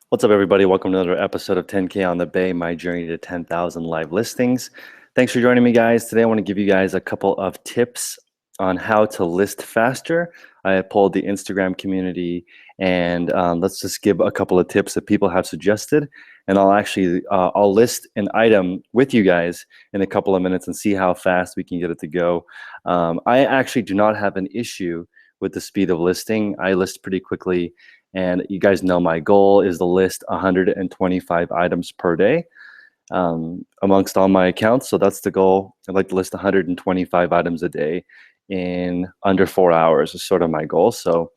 What's up, everybody? Welcome to another episode of 10K on the Bay, my journey to 10,000 live listings. Thanks for joining me, guys. Today, I want to give you guys a couple of tips on how to list faster. I pulled the Instagram community, and let's just give a couple of tips that people have suggested. And I'll list an item with you guys in a couple of minutes and see how fast we can get it to go. I actually do not have an issue with the speed of listing. I list pretty quickly. And you guys know my goal is to list 125 items per day amongst all my accounts. So that's the goal. I'd like to list 125 items a day in under 4 hours is sort of my goal. So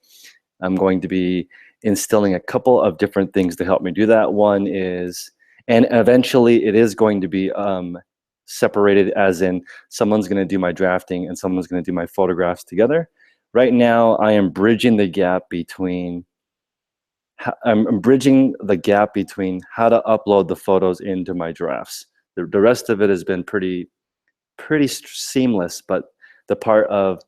I'm going to be instilling a couple of different things to help me do that. One is, and eventually it is going to be separated, as in someone's going to do my drafting and someone's going to do my photographs together. Right now, I am bridging the gap between I'm bridging the gap between how to upload the photos into my drafts. The rest of it has been pretty seamless, but the part of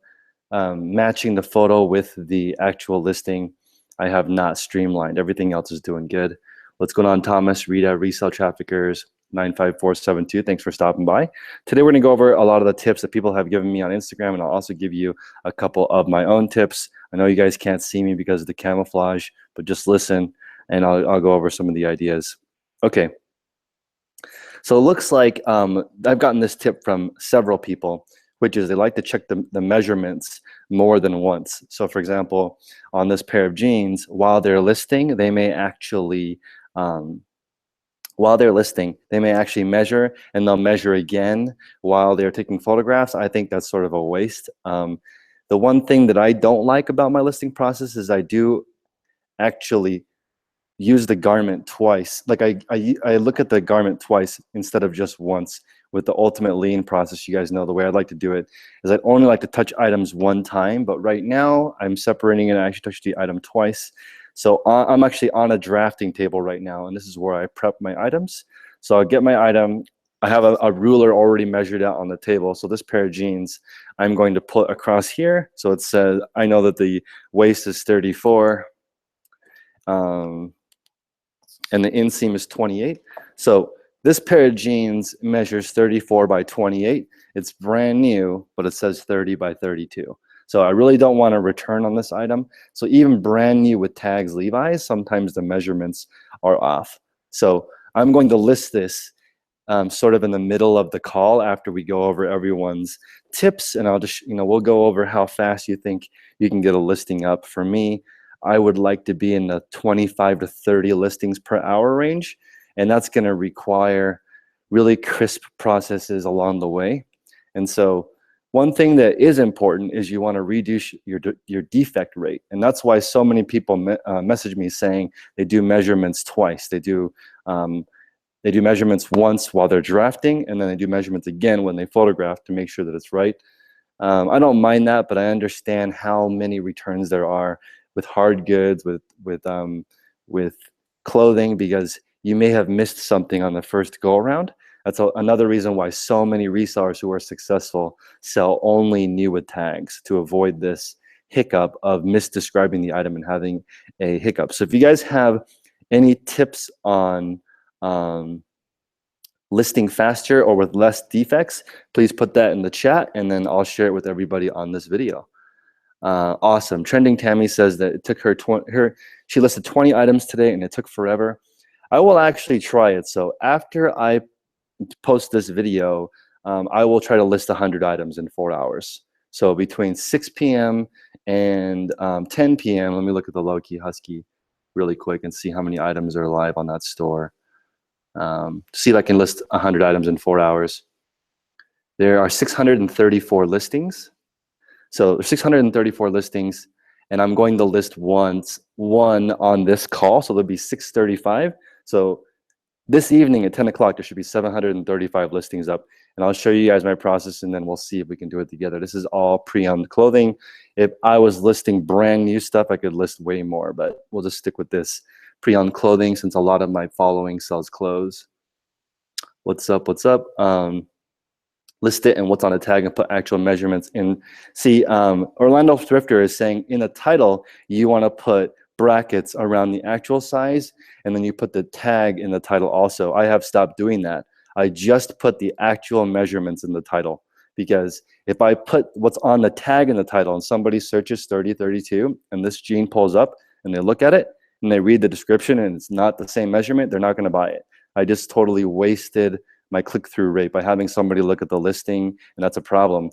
matching the photo with the actual listing, I have not streamlined. Everything else is doing good. What's going on, Thomas, Rita, Resale Traffickers, 95472. Thanks for stopping by. Today, we're going to go over a lot of the tips that people have given me on Instagram, and I'll also give you a couple of my own tips. I know you guys can't see me because of the camouflage, but just listen, and I'll go over some of the ideas. Okay. So it looks like I've gotten this tip from several people, which is they like to check the measurements more than once. So for example, on this pair of jeans, while they're listing, they may actually measure, and they'll measure again while they're taking photographs. I think that's sort of a waste. The one thing that I don't like about my listing process is I do actually use the garment twice. Like I look at the garment twice instead of just once. With the ultimate lean process, you guys know the way I'd like to do it is I'd only like to touch items one time, but right now I'm separating it. I actually touched the item twice. So I'm actually on a drafting table right now, and this is where I prep my items. So I'll get my item. I have a ruler already measured out on the table. So this pair of jeans, I'm going to put across here. So it says, I know that the waist is 34, and the inseam is 28. So this pair of jeans measures 34 by 28. It's brand new, but it says 30 by 32. So I really don't want to return on this item. So even brand new with tags Levi's, sometimes the measurements are off. So I'm going to list this sort of in the middle of the call after we go over everyone's tips, and I'll just, we'll go over how fast you think you can get a listing up. For me, I would like to be in the 25 to 30 listings per hour range, and that's going to require really crisp processes along the way. And so one thing that is important is you want to reduce your defect rate. And that's why so many people message me saying they do measurements twice. They do measurements once while they're drafting, and then they do measurements again when they photograph to make sure that it's right. I don't mind that, but I understand how many returns there are with hard goods, with clothing, because you may have missed something on the first go around. That's another reason why so many resellers who are successful sell only new with tags, to avoid this hiccup of misdescribing the item and having a hiccup. So if you guys have any tips on listing faster or with less defects, please put that in the chat, and then I'll share it with everybody on this video. Awesome. Trending Tammy says that it took she listed 20 items today and it took forever. I will actually try it. So after I post this video, I will try to list 100 items in 4 hours. So between 6 p.m. and 10 p.m., let me look at the Low-Key Husky really quick and see how many items are live on that store. See if I can list 100 items in 4 hours. There are 634 listings. So there's 634 listings, and I'm going to list one on this call. So there'll be 635. So this evening at 10 o'clock, there should be 735 listings up. And I'll show you guys my process, and then we'll see if we can do it together. This is all pre-owned clothing. If I was listing brand new stuff, I could list way more, but we'll just stick with this pre-owned clothing since a lot of my following sells clothes. What's up? What's up? List it and what's on a tag and put actual measurements in. See, Orlando Thrifter is saying in the title, you want to put brackets around the actual size, and then you put the tag in the title also. I have stopped doing that. I just put the actual measurements in the title, because if I put what's on the tag in the title and somebody searches 3032 and this jean pulls up and they look at it and they read the description and it's not the same measurement, they're not going to buy it. I just totally wasted my click-through rate by having somebody look at the listing, and that's a problem.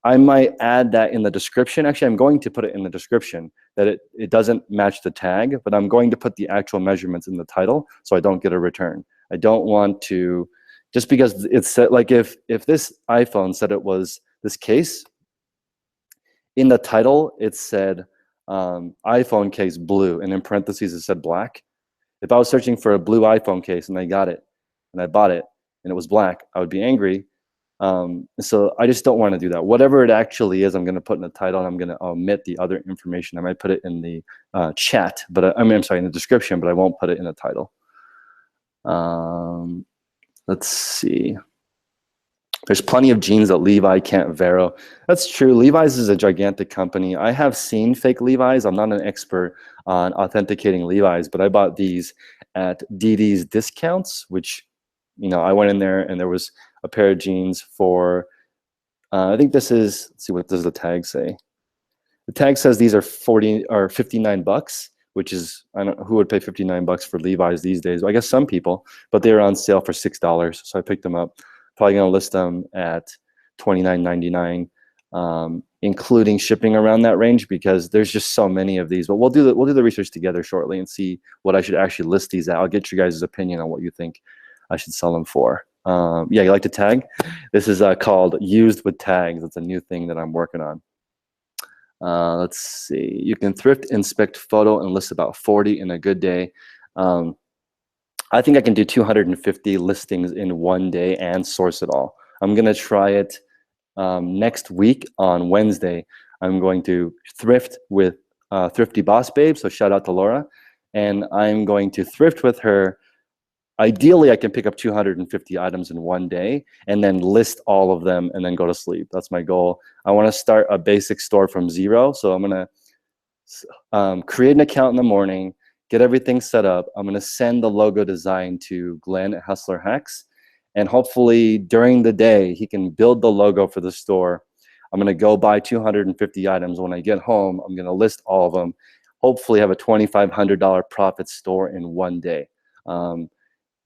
I might add that in the description. Actually, I'm going to put it in the description that it doesn't match the tag, but I'm going to put the actual measurements in the title so I don't get a return. I don't want to, just because it's like if this iPhone said it was this case, in the title it said iPhone case blue, and in parentheses it said black. If I was searching for a blue iPhone case and I got it and I bought it and it was black, I would be angry. So I just don't want to do that. Whatever it actually is, I'm going to put in the title, and I'm going to omit the other information. I might put it in the chat, but I'm sorry, in the description, but I won't put it in the title. Let's see. There's plenty of jeans that Levi can't vero. That's true. Levi's is a gigantic company. I have seen fake Levi's. I'm not an expert on authenticating Levi's, but I bought these at DD's Discounts, which, you know, I went in there and there was a pair of jeans for, I think this is, let's see, what does the tag say? The tag says these are 40 or 59 bucks, which is, I don't know who would pay 59 bucks for Levi's these days. I guess some people, but they were on sale for $6. So I picked them up. Probably gonna list them at $29.99, including shipping around that range, because there's just so many of these. But we'll do the research together shortly and see what I should actually list these at. I'll get you guys' opinion on what you think I should sell them for. Yeah, you like to tag? This is called used with tags. It's a new thing that I'm working on. Let's see. You can thrift, inspect, photo, and list about 40 in a good day. I think I can do 250 listings in one day and source it all. I'm going to try it next week on Wednesday. I'm going to thrift with Thrifty Boss Babe, so shout out to Laura. And I'm going to thrift with her. Ideally, I can pick up 250 items in one day and then list all of them and then go to sleep. That's my goal. I want to start a basic store from zero. So I'm going to create an account in the morning, get everything set up. I'm going to send the logo design to Glenn at Hustler Hacks. And hopefully during the day, he can build the logo for the store. I'm going to go buy 250 items. When I get home, I'm going to list all of them. Hopefully have a $2,500 profit store in one day.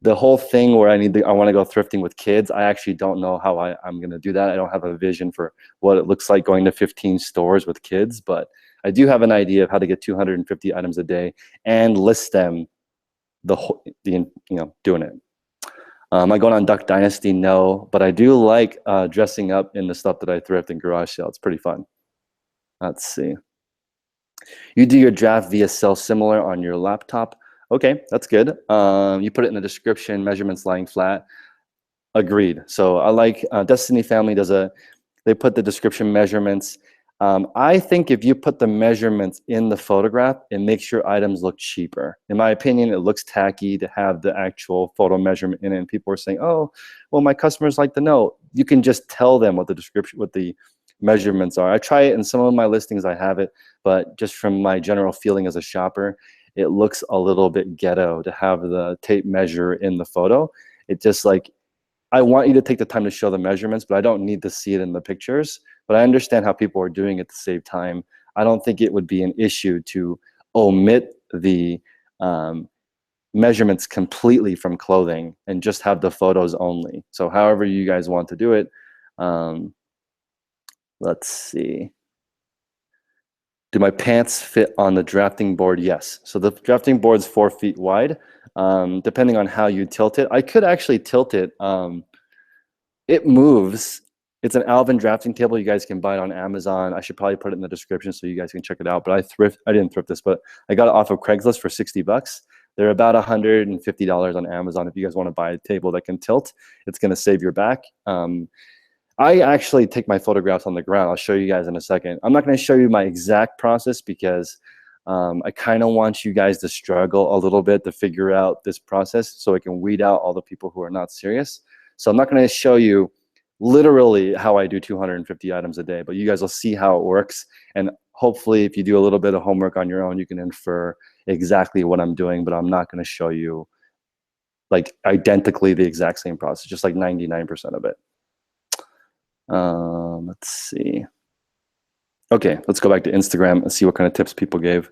The whole thing where I want to go thrifting with kids, I actually don't know how I'm going to do that. I don't have a vision for what it looks like going to 15 stores with kids, but I do have an idea of how to get 250 items a day and list them, doing it. Am I going on Duck Dynasty? No, but I do like dressing up in the stuff that I thrift and garage sale. It's pretty fun. Let's see. You do your draft via Cell Similar on your laptop. Okay, that's good. You put it in the description, measurements lying flat. Agreed. So I like Destiny Family they put the description measurements. I think if you put the measurements in the photograph, it makes your items look cheaper. In my opinion, it looks tacky to have the actual photo measurement in it. And people are saying, oh, well, my customers like to know. You can just tell them what the description, what the measurements are. I try it in some of my listings, I have it, but just from my general feeling as a shopper, it looks a little bit ghetto to have the tape measure in the photo. It just like, I want you to take the time to show the measurements, but I don't need to see it in the pictures. But I understand how people are doing it to save time. I don't think it would be an issue to omit the measurements completely from clothing and just have the photos only. So however you guys want to do it. Let's see. Do my pants fit on the drafting board? Yes. So the drafting board's 4 feet wide. Depending on how you tilt it, I could actually tilt it. It moves. It's an Alvin drafting table. You guys can buy it on Amazon. I should probably put it in the description so you guys can check it out. But I didn't thrift this, but I got it off of Craigslist for 60 bucks. They're about $150 on Amazon. If you guys want to buy a table that can tilt, it's going to save your back. I actually take my photographs on the ground. I'll show you guys in a second. I'm not going to show you my exact process because I kind of want you guys to struggle a little bit to figure out this process so I can weed out all the people who are not serious. So I'm not going to show you literally how I do 250 items a day, but you guys will see how it works. And hopefully if you do a little bit of homework on your own, you can infer exactly what I'm doing, but I'm not going to show you like identically the exact same process, just like 99% of it. Let's see. Okay, let's go back to Instagram and see what kind of tips people gave.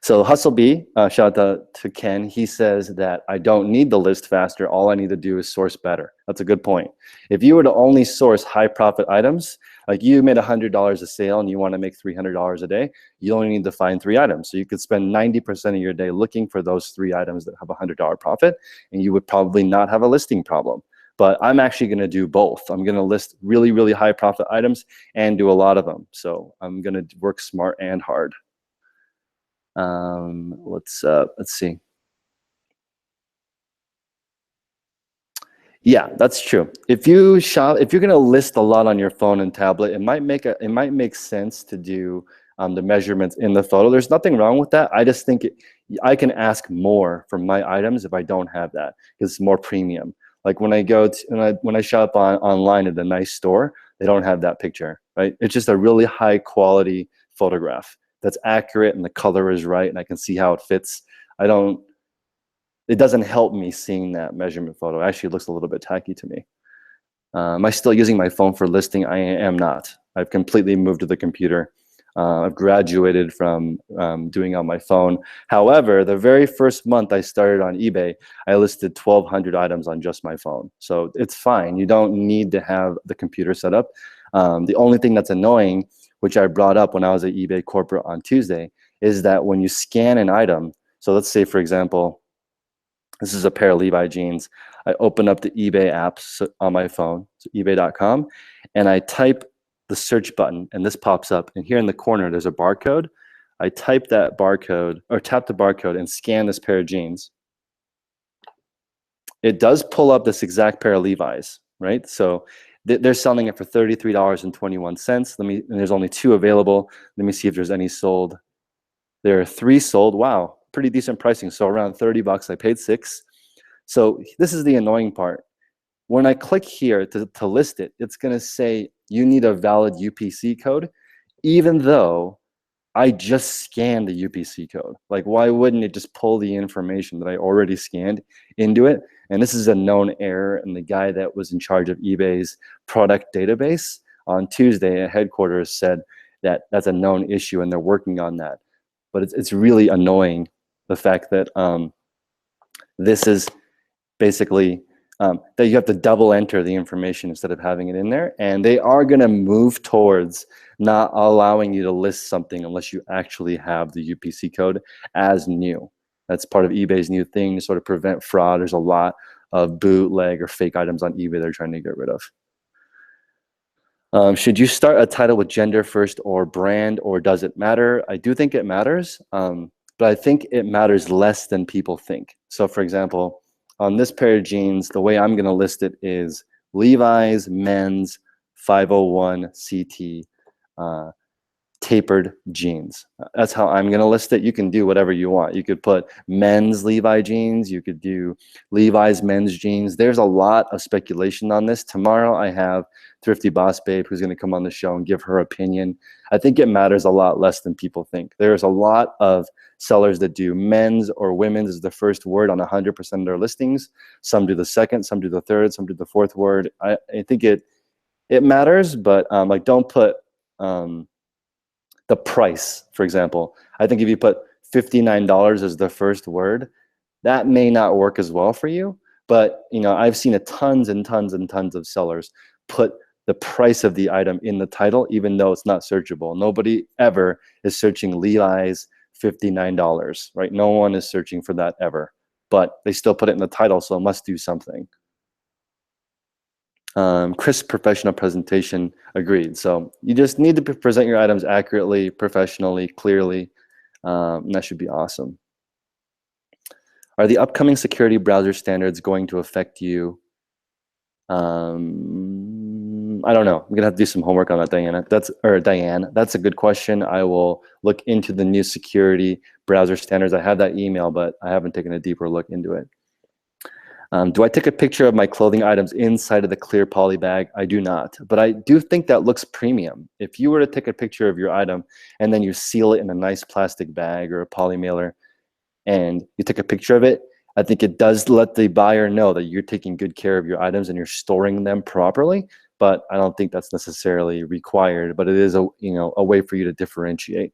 So Hustle B, shout out to Ken. He says that I don't need to list faster. All I need to do is source better. That's a good point. If you were to only source high profit items, like you made $100 a sale and you want to make $300 a day, you only need to find 3 items. So you could spend 90% of your day looking for those 3 items that have a $100 profit, and you would probably not have a listing problem. But I'm actually going to do both. I'm going to list really, really high profit items and do a lot of them. So I'm going to work smart and hard. Let's see. Yeah, that's true. If you're going to list a lot on your phone and tablet, it might make sense to do the measurements in the photo. There's nothing wrong with that. I just think I can ask more for my items if I don't have that, because it's more premium. Like when I go to, when I shop online at a nice store, they don't have that picture, right? It's just a really high quality photograph that's accurate and the color is right and I can see how it fits. It doesn't help me seeing that measurement photo. Actually, it looks a little bit tacky to me. Am I still using my phone for listing? I am not. I've completely moved to the computer. I've graduated from doing on my phone. However, the very first month I started on eBay, I listed 1,200 items on just my phone. So it's fine. You don't need to have the computer set up. The only thing that's annoying, which I brought up when I was at eBay corporate on Tuesday, is that when you scan an item, so let's say, for example, this is a pair of Levi jeans. I open up the eBay app on my phone, so ebay.com, and I type the search button, and this pops up. And here in the corner, there's a barcode. I type that barcode, or tap the barcode and scan this pair of jeans. It does pull up this exact pair of Levi's, right? So they're selling it for $33.21. And there's only 2 available. Let me see if there's any sold. There are 3 sold. Wow, pretty decent pricing. So around 30 bucks, I paid 6. So this is the annoying part. When I click here to list it, it's gonna say you need a valid UPC code, even though I just scanned the UPC code. Like, why wouldn't it just pull the information that I already scanned into it? And this is a known error, and the guy that was in charge of eBay's product database on Tuesday at headquarters said that that's a known issue and they're working on that. But it's really annoying, the fact that this is basically that you have to double enter the information instead of having it in there. And they are going to move towards not allowing you to list something unless you actually have the UPC code as new. That's part of eBay's new thing to sort of prevent fraud. There's a lot of bootleg or fake items on eBay they're trying to get rid of. Should you start a title with gender first or brand, or does it matter? I do think it matters, but I think it matters less than people think. So for example, on this pair of jeans, the way I'm going to list it is Levi's men's 501 CT tapered jeans. That's how I'm going to list it. You can do whatever you want. You could put men's Levi jeans. You could do Levi's men's jeans. There's a lot of speculation on this. Tomorrow I have Thrifty Boss Babe who's going to come on the show and give her opinion. I think it matters a lot less than people think. There's a lot of sellers that do men's or women's as the first word on 100% of their listings. Some do the second, some do the third, some do the fourth word. I think it matters, but like don't put the price, for example. I think if you put $59 as the first word, that may not work as well for you. But you know, I've seen tons and tons and tons of sellers put the price of the item in the title, even though it's not searchable. Nobody ever is searching Levi's $59, right? No one is searching for that ever, but they still put it in the title, so it must do something. Crisp professional presentation, agreed. So you just need to present your items accurately, professionally, clearly, and that should be awesome. Are the upcoming security browser standards going to affect you? I don't know. I'm gonna have to do some homework on that, Diane. That's a good question. I will look into the new security browser standards. I have that email, but I haven't taken a deeper look into it. Do I take a picture of my clothing items inside of the clear poly bag? I do not, but I do think that looks premium. If you were to take a picture of your item and then you seal it in a nice plastic bag or a poly mailer and you take a picture of it, I think it does let the buyer know that you're taking good care of your items and you're storing them properly, but I don't think that's necessarily required, but it is a way for you to differentiate.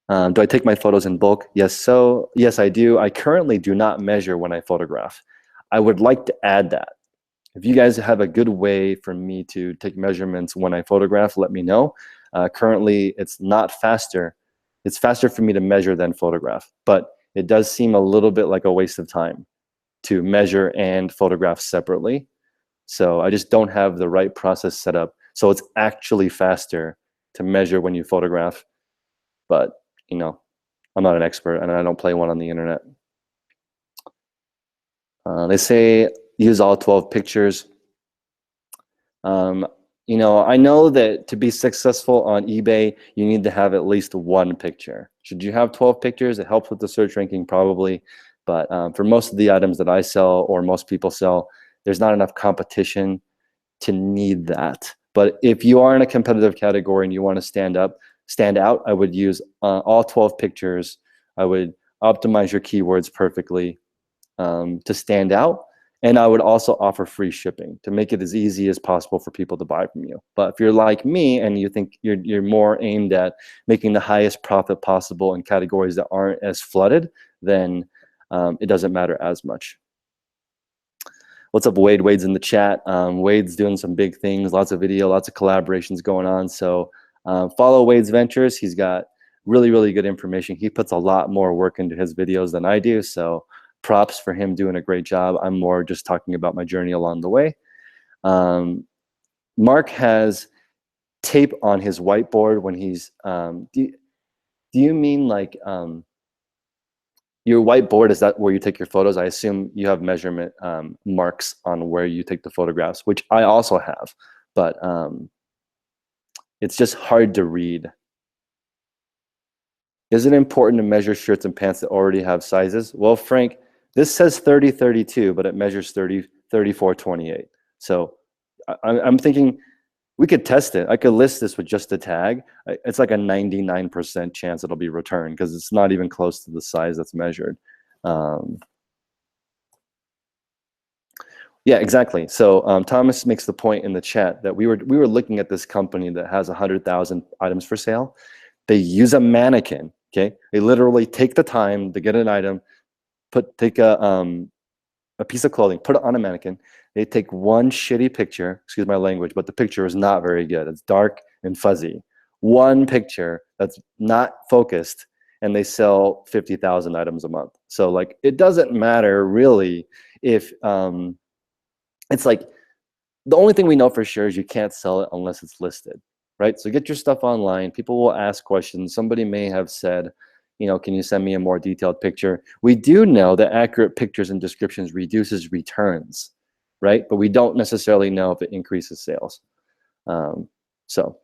Do I take my photos in bulk? Yes, I do. I currently do not measure when I photograph. I would like to add that. If you guys have a good way for me to take measurements when I photograph, let me know. Currently, it's not faster. It's faster for me to measure than photograph, but it does seem a little bit like a waste of time to measure and photograph separately. So I just don't have the right process set up. So it's actually faster to measure when you photograph, but I'm not an expert and I don't play one on the internet. They say use all 12 pictures. I know that to be successful on eBay, you need to have at least one picture. Should you have 12 pictures? It helps with the search ranking probably, but for most of the items that I sell or most people sell, there's not enough competition to need that. But if you are in a competitive category and you want to stand out, I would use all 12 pictures. I would optimize your keywords perfectly to stand out. And I would also offer free shipping to make it as easy as possible for people to buy from you. But if you're like me and you think you're more aimed at making the highest profit possible in categories that aren't as flooded, then it doesn't matter as much. What's up, Wade? Wade's in the chat. Wade's doing some big things, lots of video, lots of collaborations going on. So follow Wade's Ventures. He's got really, really good information. He puts a lot more work into his videos than I do. So props for him doing a great job. I'm more just talking about my journey along the way. Mark has tape on his whiteboard when he's, do you mean like, your whiteboard, is that where you take your photos? I assume you have measurement marks on where you take the photographs, which I also have, but it's just hard to read. Is it important to measure shirts and pants that already have sizes? Well, Frank, this says 30-32, but it measures 34-28. So I'm thinking we could test it. I could list this with just a tag. It's like a 99% chance it'll be returned because it's not even close to the size that's measured. Yeah, exactly. So Thomas makes the point in the chat that we were looking at this company that has 100,000 items for sale. They use a mannequin. Okay, they literally take the time to get an item, take a piece of clothing, put it on a mannequin. They take one shitty picture, excuse my language, but the picture is not very good. It's dark and fuzzy. One picture that's not focused, and they sell 50,000 items a month. So like, it doesn't matter really if, it's like, the only thing we know for sure is you can't sell it unless it's listed, right? So get your stuff online. People will ask questions. Somebody may have said, can you send me a more detailed picture? We do know that accurate pictures and descriptions reduces returns, right? But we don't necessarily know if it increases sales. So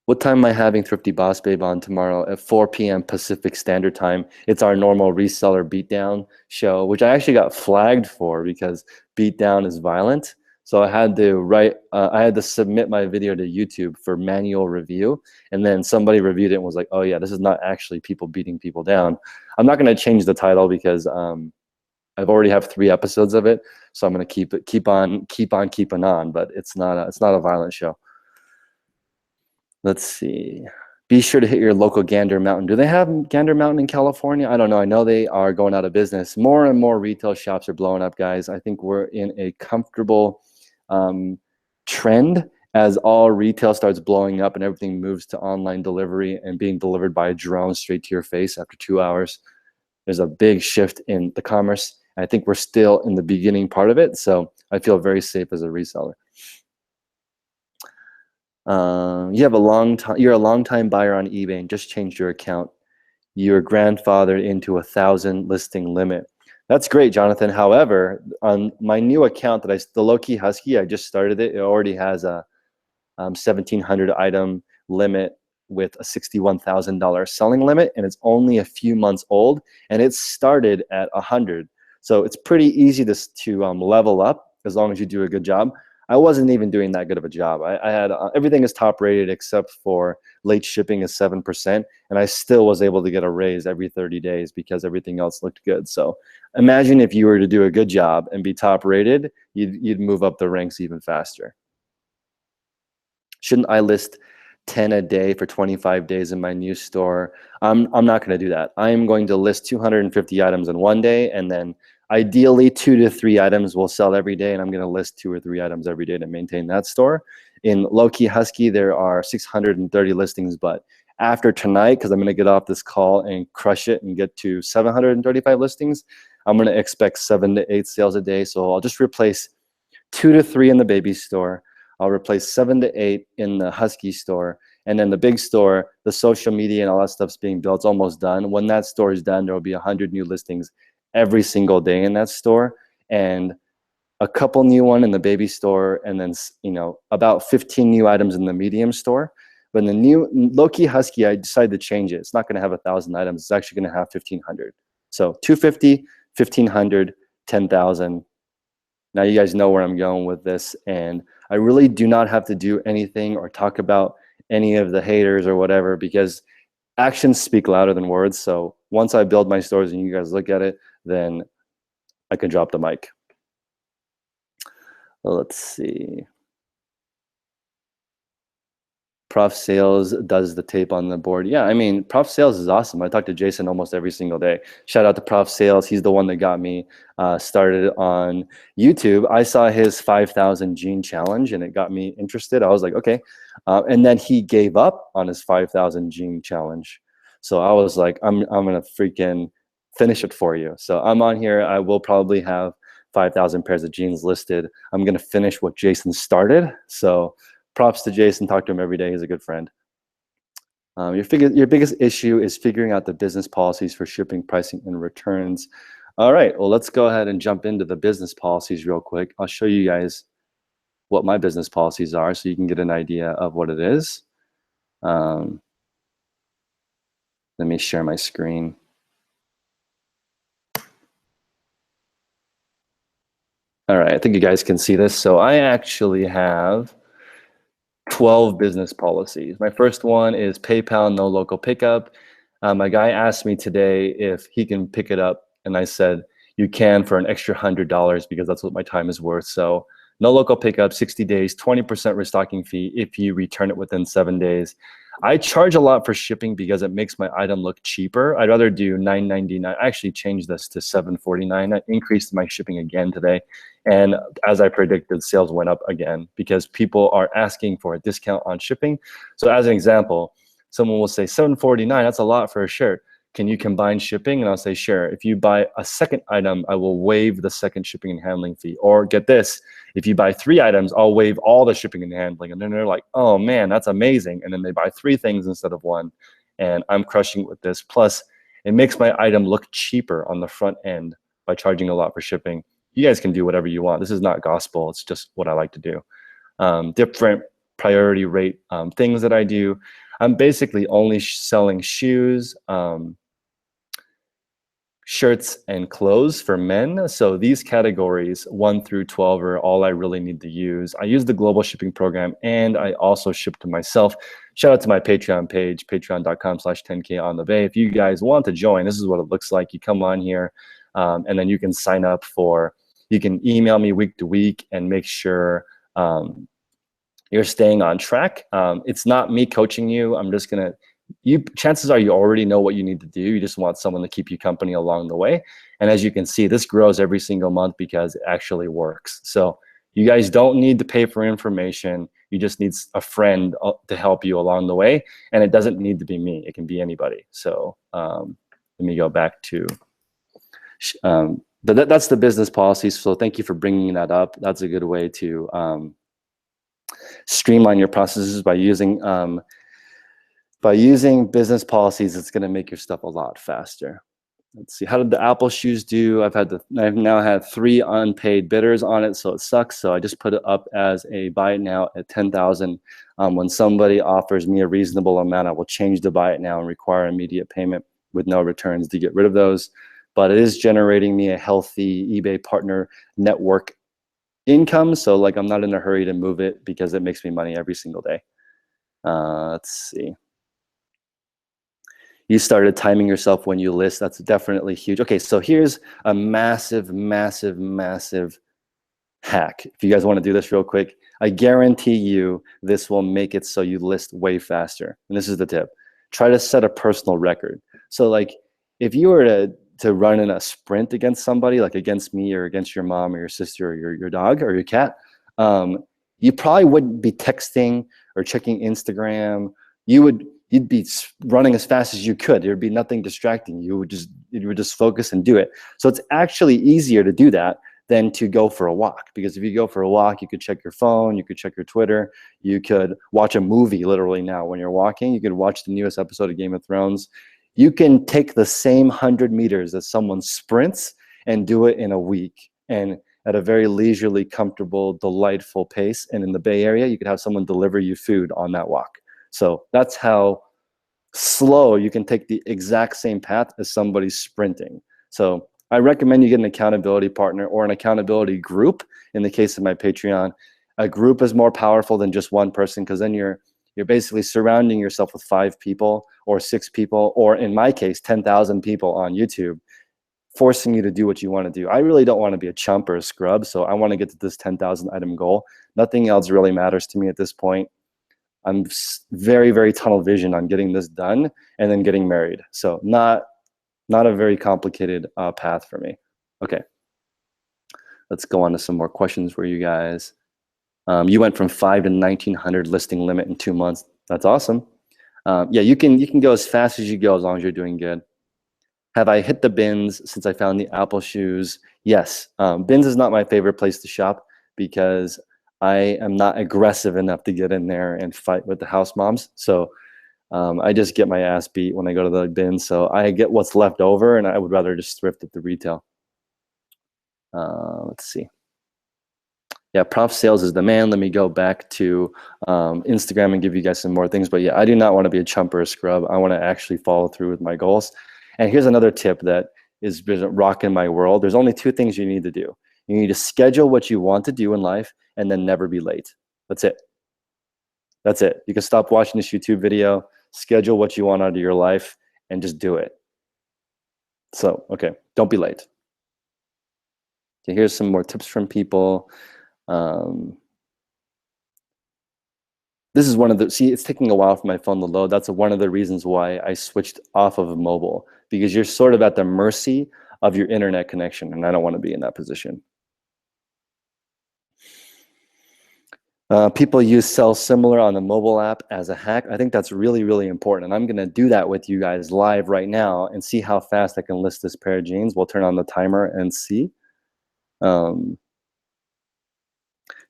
what time am I having Thrifty Boss Babe on tomorrow at 4 p.m. Pacific Standard Time? It's our normal reseller beatdown show, which I actually got flagged for because beatdown is violent. So I had to submit my video to YouTube for manual review. And then somebody reviewed it and was like, oh yeah, this is not actually people beating people down. I'm not going to change the title because I've already have 3 episodes of it. So I'm going to keep on keeping on, but it's not a violent show. Let's see. Be sure to hit your local Gander Mountain. Do they have Gander Mountain in California? I don't know. I know they are going out of business. More and more retail shops are blowing up, guys. I think we're in a comfortable trend as all retail starts blowing up and everything moves to online delivery and being delivered by a drone straight to your face after 2 hours. There's a big shift in the commerce. I think we're still in the beginning part of it, so I feel very safe as a reseller. You're a long time buyer on eBay and just changed your account. You're grandfathered into 1,000 listing limit. That's great, Jonathan. However, on my new account the Low-Key Husky, I just started it. It already has a 1,700 item limit with a $61,000 selling limit, and it's only a few months old, and it started at 100. So it's pretty easy to level up as long as you do a good job. I wasn't even doing that good of a job. I had everything is top rated except for late shipping is 7%, and I still was able to get a raise every 30 days because everything else looked good. So imagine if you were to do a good job and be top rated, you'd move up the ranks even faster. Shouldn't I list 10 a day for 25 days in my new store? I'm not going to do that. I'm going to list 250 items in one day, and then ideally 2 to 3 items will sell every day, and I'm going to list 2 or 3 items every day to maintain that store. In Low-Key Husky, there are 630 listings, but after tonight, because I'm going to get off this call and crush it and get to 735 listings, I'm going to expect 7 to 8 sales a day. So I'll just replace 2 to 3 in the baby store. I'll replace 7 to 8 in the Husky store. And then the big store, the social media and all that stuff's being built. It's almost done. When that store is done, there will be 100 new listings every single day in that store, and a couple new one in the baby store, and then about 15 new items in the medium store. But in the new Low-Key Husky, I decided to change it. It's not going to have 1,000 items. It's actually going to have 1,500. So 250, 1,500, 10,000. Now you guys know where I'm going with this, and I really do not have to do anything or talk about any of the haters or whatever, because actions speak louder than words. So once I build my stores and you guys look at it, then I can drop the mic. Well, let's see. Prof Sales does the tape on the board. Yeah, I mean, Prof Sales is awesome. I talk to Jason almost every single day. Shout out to Prof Sales. He's the one that got me started on YouTube. I saw his 5,000 gene challenge and it got me interested. I was like, okay. And then he gave up on his 5,000 gene challenge. So I was like, I'm gonna freaking finish it for you. So I'm on here. I will probably have 5,000 pairs of jeans listed. I'm gonna finish what Jason started. So props to Jason. Talk to him every day. He's a good friend. Your biggest issue is figuring out the business policies for shipping, pricing, and returns. All right, well, let's go ahead and jump into the business policies real quick. I'll show you guys what my business policies are so you can get an idea of what it is. Let me share my screen. All right, I think you guys can see this. So I actually have 12 business policies. My first one is PayPal, no local pickup. A guy asked me today if he can pick it up, and I said, you can for an extra $100 because that's what my time is worth. So no local pickup, 60 days, 20% restocking fee if you return it within 7 days. I charge a lot for shipping because it makes my item look cheaper. I'd rather do $9.99. I actually changed this to $7.49. I increased my shipping again today. And as I predicted, sales went up again because people are asking for a discount on shipping. So as an example, someone will say $7.49, that's a lot for a shirt. Can you combine shipping? And I'll say, sure. If you buy a second item, I will waive the second shipping and handling fee. Or get this, if you buy 3 items, I'll waive all the shipping and handling. And then they're like, oh man, that's amazing. And then they buy 3 things instead of 1. And I'm crushing it with this. Plus, it makes my item look cheaper on the front end by charging a lot for shipping. You guys can do whatever you want. This is not gospel. It's just what I like to do. Different priority rate things that I do. I'm basically only selling shoes, shirts, and clothes for men. So these categories 1 through 12 are all I really need to use. I use the global shipping program, and I also ship to myself. Shout out to my Patreon page, patreon.com/10K on the bay. If you guys want to join, this is what it looks like. You come on here, and then you can sign up for, you can email me week to week and make sure you're staying on track. It's not me coaching you. I'm just gonna, chances are you already know what you need to do. You just want someone to keep you company along the way. And as you can see, this grows every single month because it actually works. So you guys don't need to pay for information. You just need a friend to help you along the way. And it doesn't need to be me. It can be anybody. So let me go back to, but that's the business policies. So thank you for bringing that up. That's a good way to streamline your processes by using business policies. It's going to make your stuff a lot faster. Let's see, how did the Apple shoes do? I've now had 3 unpaid bidders on it, so it sucks. So I just put it up as a buy it now at 10,000. When somebody offers me a reasonable amount, I will change the buy it now and require immediate payment with no returns to get rid of those. but it is generating me a healthy eBay partner network income. So like I'm not in a hurry to move it because it makes me money every single day. Let's see. You started timing yourself when you list. That's definitely huge. Okay, so here's a massive, massive, massive hack. If you guys want to do this real quick, I guarantee you this will make it so you list way faster. And this is the tip. Try to set a personal record. So like if you were to run in a sprint against somebody, like against me or against your mom or your sister or your dog or your cat, you probably wouldn't be texting or checking Instagram. You'd be running as fast as you could. There'd be nothing distracting you. You would just focus and do it. So it's actually easier to do that than to go for a walk. Because if you go for a walk, you could check your phone, you could check your Twitter, you could watch a movie literally now when you're walking. You could watch the newest episode of Game of Thrones. You can take the same 100 meters that someone sprints and do it in a week, and at a very leisurely, comfortable, delightful pace. And in the Bay Area, you could have someone deliver you food on that walk. So that's how slow you can take the exact same path as somebody sprinting. So I recommend you get an accountability partner or an accountability group. In the case of my Patreon, a group is more powerful than just one person, because then you're basically surrounding yourself with 5 people or 6 people, or in my case, 10,000 people on YouTube, forcing you to do what you want to do. I really don't want to be a chump or a scrub, so I want to get to this 10,000 item goal. Nothing else really matters to me at this point. I'm very, very tunnel vision on getting this done and then getting married. So not a very complicated path for me. Okay, let's go on to some more questions for you guys. You went from 5 to 1,900 listing limit in 2 months. That's awesome. Yeah, you can go as fast as you go as long as you're doing good. Have I hit the bins since I found the Apple shoes? Yes. Bins is not my favorite place to shop because I am not aggressive enough to get in there and fight with the house moms. So I just get my ass beat when I go to the bin. So I get what's left over, and I would rather just thrift at the retail. Let's see. Yeah, prop sales is the man. Let me go back to Instagram and give you guys some more things. But yeah, I do not want to be a chump or a scrub. I want to actually follow through with my goals. And here's another tip that is rocking my world. There's only 2 things you need to do. You need to schedule what you want to do in life and then never be late. That's it. That's it. You can stop watching this YouTube video, schedule what you want out of your life, and just do it. So, okay, don't be late. Okay, here's some more tips from people. This is one of the, see, it's taking a while for my phone to load. That's one of the reasons why I switched off of mobile, because you're sort of at the mercy of your internet connection, and I don't want to be in that position. People use sell similar on the mobile app as a hack. I think that's really, really important. And I'm going to do that with you guys live right now and see how fast I can list this pair of jeans. We'll turn on the timer and see.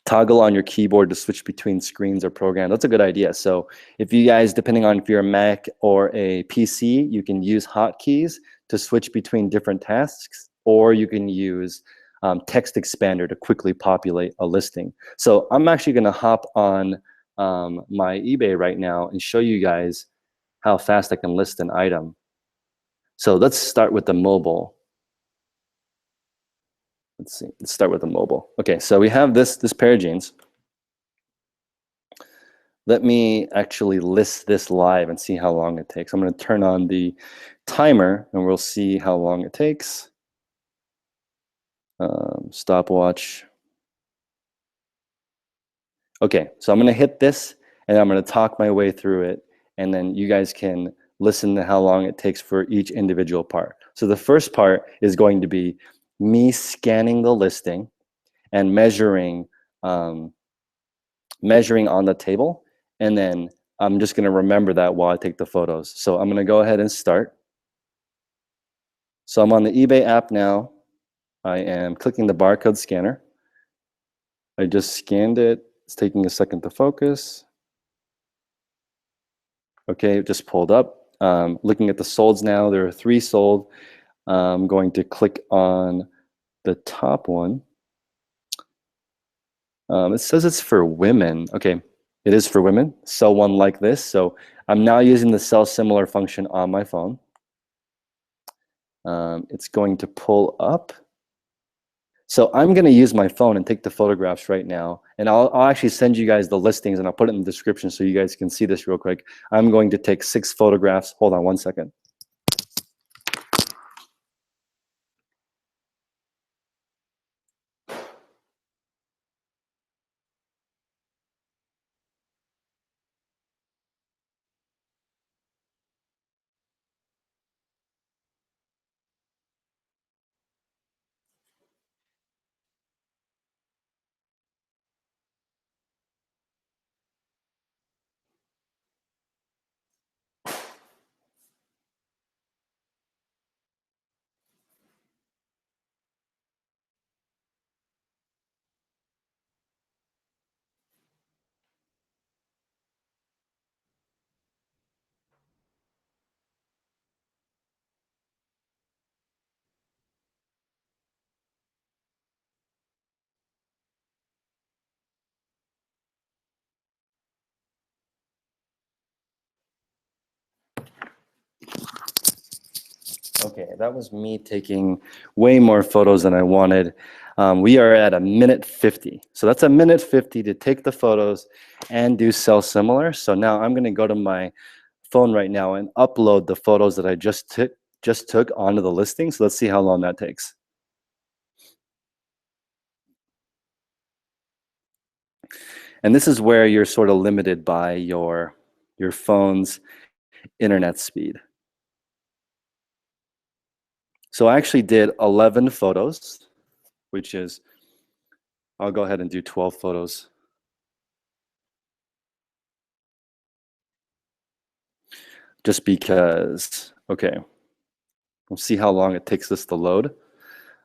Toggle on your keyboard to switch between screens or programs. That's a good idea. So if you guys, depending on if you're a Mac or a PC, you can use hotkeys to switch between different tasks, or you can use text expander to quickly populate a listing. So I'm actually going to hop on my eBay right now and show you guys how fast I can list an item. So let's start with the mobile. Let's see, let's start with the mobile. Okay, so we have this pair of jeans. Let me actually list this live and see how long it takes. I'm going to turn on the timer and we'll see how long it takes. Stopwatch. Okay, so I'm going to hit this and I'm going to talk my way through it, and then you guys can listen to how long it takes for each individual part. So the first part is going to be me scanning the listing and measuring on the table, and then I'm just going to remember that while I take the photos. So I'm going to go ahead and start. So I'm on the eBay app now. I am clicking the barcode scanner. I just scanned it. It's taking a second to focus. Okay, it just pulled up. Looking at the solds now, there are 3 sold. I'm going to click on the top one. It says it's for women. Okay, it is for women. Sell one like this. So I'm now using the sell similar function on my phone. It's going to pull up. So I'm going to use my phone and take the photographs right now. And I'll actually send you guys the listings, and I'll put it in the description so you guys can see this real quick. I'm going to take 6 photographs. Hold on one second. Okay, that was me taking way more photos than I wanted. We are at 1:50. So that's 1:50 to take the photos and do sell similar. So now I'm going to go to my phone right now and upload the photos that I just took onto the listing. So let's see how long that takes. And this is where you're sort of limited by your phone's internet speed. So I actually did 11 photos, which is, I'll go ahead and do 12 photos. Just because, okay, we'll see how long it takes this to load.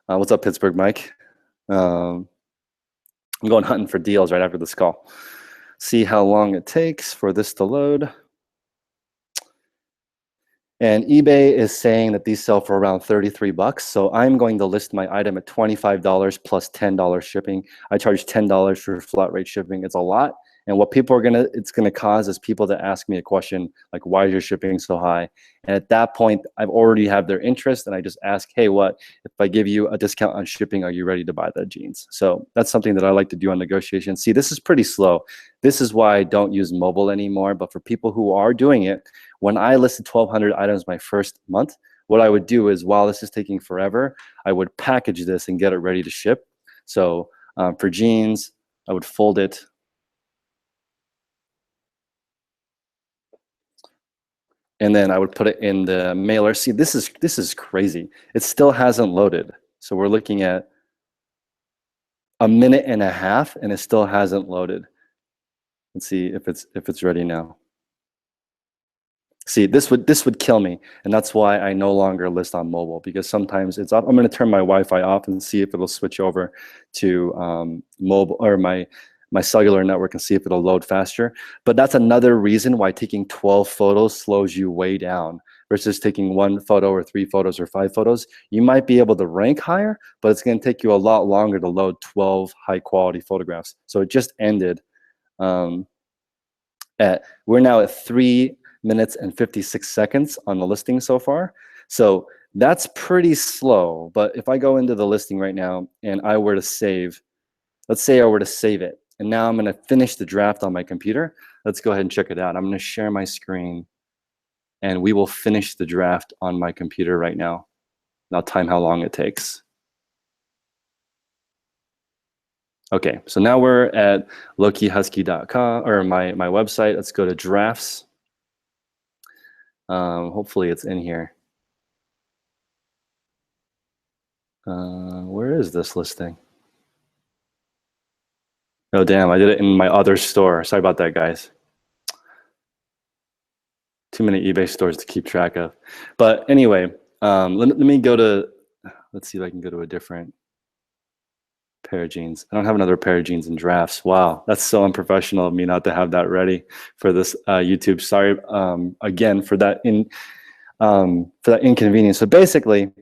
What's up, Pittsburgh, Mike? I'm going hunting for deals right after this call. See how long it takes for this to load. And eBay is saying that these sell for around 33 bucks. So I'm going to list my item at $25 plus $10 shipping. I charge $10 for flat rate shipping. It's a lot. And what people are it's gonna cause is people to ask me a question like, why is your shipping so high? And at that point, I've already have their interest, and I just ask, hey, if I give you a discount on shipping, are you ready to buy the jeans? So that's something that I like to do on negotiation. See, this is pretty slow. This is why I don't use mobile anymore. But for people who are doing it, when I listed 1,200 items my first month, what I would do is, while this is taking forever, I would package this and get it ready to ship. So for jeans, I would fold it. And then I would put it in the mailer. See, this is crazy. It still hasn't loaded. So we're looking at 1.5 minutes, and it still hasn't loaded. Let's see if it's ready now. See, this would kill me, and that's why I no longer list on mobile, because sometimes it's off. I'm going to turn my Wi-Fi off and see if it'll switch over to mobile or my cellular network and see if it'll load faster. But that's another reason why taking 12 photos slows you way down versus taking 1 photo or 3 photos or 5 photos. You might be able to rank higher, but it's going to take you a lot longer to load 12 high quality photographs. So it just ended. We're now at 3 minutes and 56 seconds on the listing so far. So that's pretty slow. But if I go into the listing right now and I were to save, let's say I were to save it, and now I'm going to finish the draft on my computer. Let's go ahead and check it out. I'm going to share my screen, and we will finish the draft on my computer right now. I'll time how long it takes. Okay, so now we're at lowkeyhusky.com, or my website. Let's go to drafts. Hopefully it's in here. Where is this listing? Oh, damn, I did it in my other store. Sorry about that, guys. Too many eBay stores to keep track of. But anyway, let me go to, let's see if I can go to a different pair of jeans. I don't have another pair of jeans in drafts. Wow, that's so unprofessional of me not to have that ready for this YouTube. Sorry again for that inconvenience. So basically,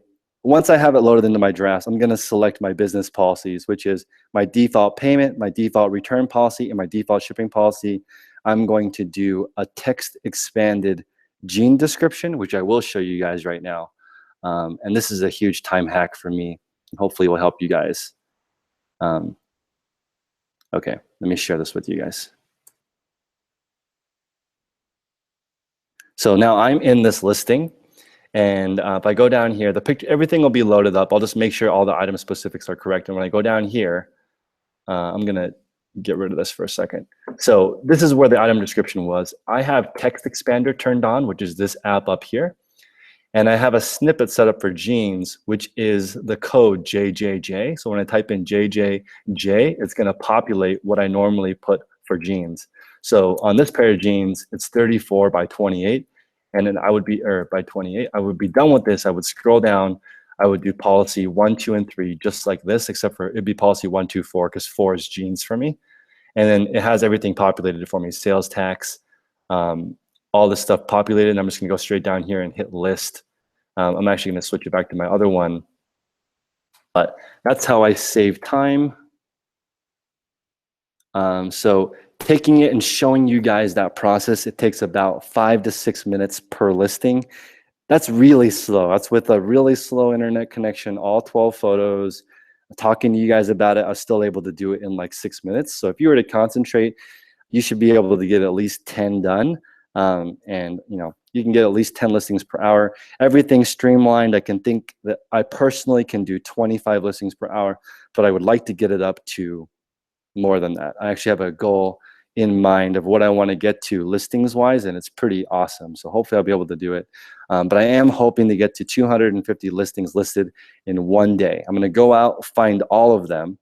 once I have it loaded into my drafts, I'm going to select my business policies, which is my default payment, my default return policy, and my default shipping policy. I'm going to do a text expanded jean description, which I will show you guys right now. And this is a huge time hack for me. Hopefully it will help you guys. Okay, let me share this with you guys. So now I'm in this listing, and if I go down here, the picture, everything will be loaded up. I'll just make sure all the item specifics are correct. And when I go down here, I'm gonna get rid of this for a second. So this is where the item description was. I have text expander turned on, which is this app up here. And I have a snippet set up for jeans, which is the code JJJ. So when I type in JJJ, it's gonna populate what I normally put for jeans. So on this pair of jeans, it's 34 by 28. And then I would be, or by 28, I would be done with this. I would scroll down. I would do policy 1, 2, and 3, just like this, except for it'd be policy 1, 2, 4, because 4 is jeans for me. And then it has everything populated for me, sales tax, all this stuff populated. And I'm just gonna go straight down here and hit list. I'm actually gonna switch it back to my other one. But that's how I save time. So taking it and showing you guys that process, it takes about 5 to 6 minutes per listing. That's really slow. That's with a really slow internet connection, all 12 photos. Talking to you guys about it, I was still able to do it in like 6 minutes. So if you were to concentrate, you should be able to get at least 10 done. And you know, you can get at least 10 listings per hour. Everything's streamlined. I can think that I personally can do 25 listings per hour, but I would like to get it up to more than that. I actually have a goal in mind of what I want to get to listings wise, and it's pretty awesome. So hopefully I'll be able to do it. But I am hoping to get to 250 listings listed in one day. I'm going to go out, find all of them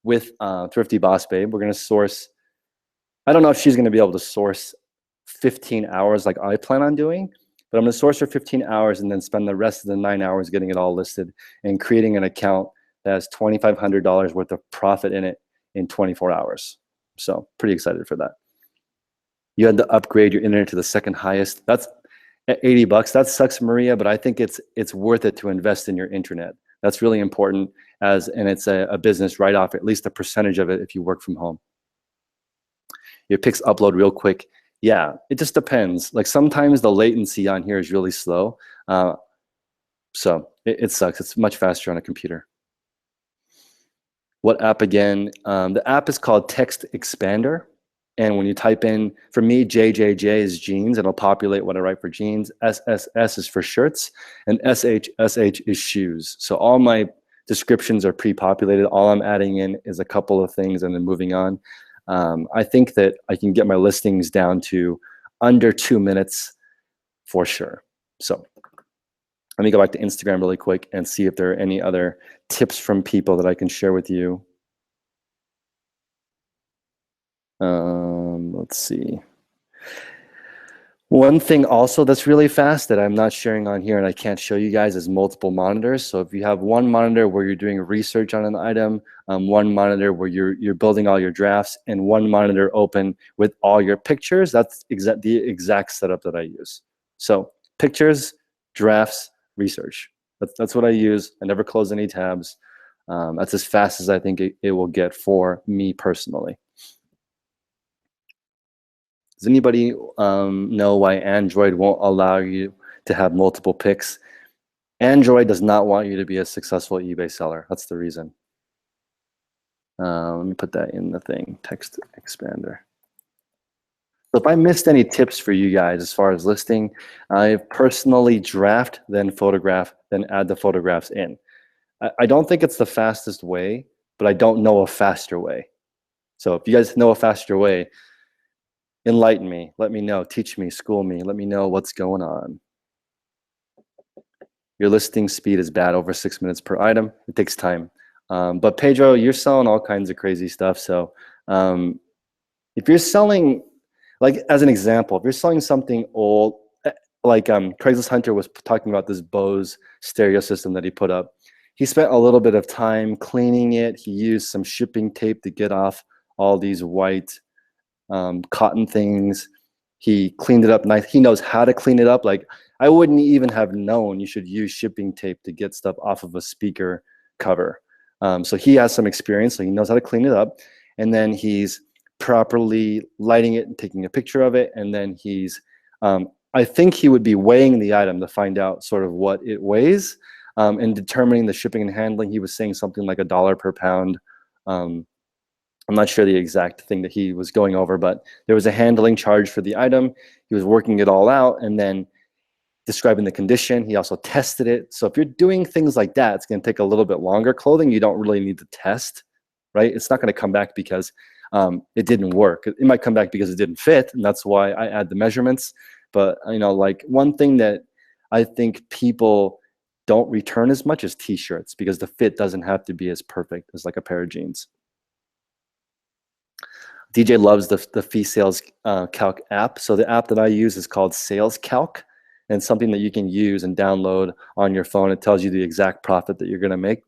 with Thrifty Boss Babe. We're going to source, I don't know if she's going to be able to source 15 hours like I plan on doing, but I'm going to source her 15 hours and then spend the rest of the 9 hours getting it all listed and creating an account that has $2,500 worth of profit in it in 24 hours. So pretty excited for that. You had to upgrade your internet to the second highest. That's at 80 bucks. That sucks, Maria, but I think it's worth it to invest in your internet. That's really important, and it's a business write-off, at least a percentage of it if you work from home. Your pics upload real quick. Yeah, it just depends. Like sometimes the latency on here is really slow. So it sucks. It's much faster on a computer. What app again? The app is called Text Expander. And when you type in, for me, JJJ is jeans. It'll populate what I write for jeans. SSS is for shirts. And SHSH is shoes. So all my descriptions are pre-populated. All I'm adding in is a couple of things and then moving on. I think that I can get my listings down to under 2 minutes for sure. So let me go back to Instagram really quick and see if there are any other tips from people that I can share with you. Let's see. One thing also that's really fast that I'm not sharing on here and I can't show you guys is multiple monitors. So if you have one monitor where you're doing research on an item, one monitor where you're building all your drafts, and one monitor open with all your pictures, that's the exact setup that I use. So pictures, drafts, research. That's what I use. I never close any tabs. That's as fast as I think it will get for me personally. Does anybody know why Android won't allow you to have multiple pics? Android does not want you to be a successful eBay seller. That's the reason. Let me put that in the thing, Text Expander. So if I missed any tips for you guys as far as listing, I personally draft, then photograph, then add the photographs in. I don't think it's the fastest way, but I don't know a faster way. So if you guys know a faster way, enlighten me, let me know, teach me, school me, let me know what's going on. Your listing speed is bad, over 6 minutes per item. It takes time. But Pedro, you're selling all kinds of crazy stuff. So if you're selling, like as an example, if you're selling something old, like Craigslist Hunter was talking about this Bose stereo system that he put up. He spent a little bit of time cleaning it. He used some shipping tape to get off all these white cotton things. He cleaned it up nice. He knows how to clean it up. Like I wouldn't even have known you should use shipping tape to get stuff off of a speaker cover. So he has some experience, so he knows how to clean it up. And then he's properly lighting it and taking a picture of it. And then he's I think he would be weighing the item to find out sort of what it weighs, and determining the shipping and handling. He was saying something like $1 per pound. I'm not sure the exact thing that he was going over, but there was a handling charge for the item. He was working it all out and then describing the condition. He also tested it. So if you're doing things like that, it's going to take a little bit longer. Clothing, you don't really need to test, right? It's not going to come back because it didn't work. It might come back because it didn't fit, and that's why I add the measurements. But like one thing that I think people don't return as much as t-shirts, because the fit doesn't have to be as perfect as like a pair of jeans. DJ loves the Fee Sales Calc app. So the app that I use is called Sales Calc, and something that you can use and download on your phone. It tells you the exact profit that you're going to make.